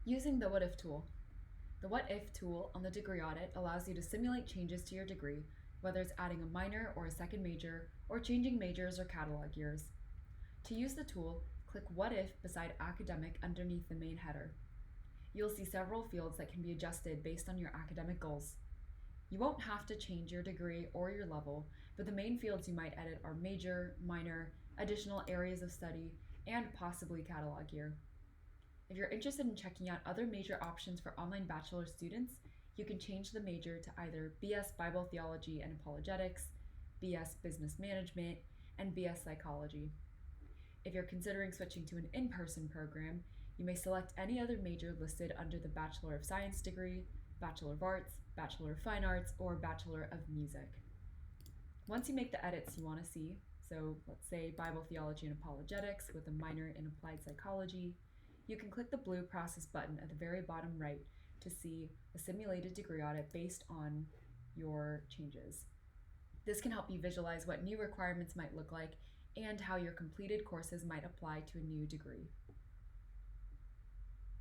Using the What If tool. The What If tool on the degree audit allows you to simulate changes to your degree, whether it's adding a minor or a second major, or changing majors or catalog years. To use the tool, click What If beside Academic underneath the main header. You'll see several fields that can be adjusted based on your academic goals. You won't have to change your degree or your level, but the main fields you might edit are major, minor, additional areas of study, and possibly catalog year. If you're interested in checking out other major options for online bachelor students, you can change the major to either BS Bible Theology and Apologetics, BS Business Management, and BS Psychology. If you're considering switching to an in-person program, you may select any other major listed under the Bachelor of Science degree, Bachelor of Arts, Bachelor of Fine Arts, or Bachelor of Music. Once you make the edits you want to see, so let's say Bible Theology and Apologetics with a minor in Applied Psychology, you can click the blue Process button at the very bottom right to see a simulated degree audit based on your changes. This can help you visualize what new requirements might look like and how your completed courses might apply to a new degree.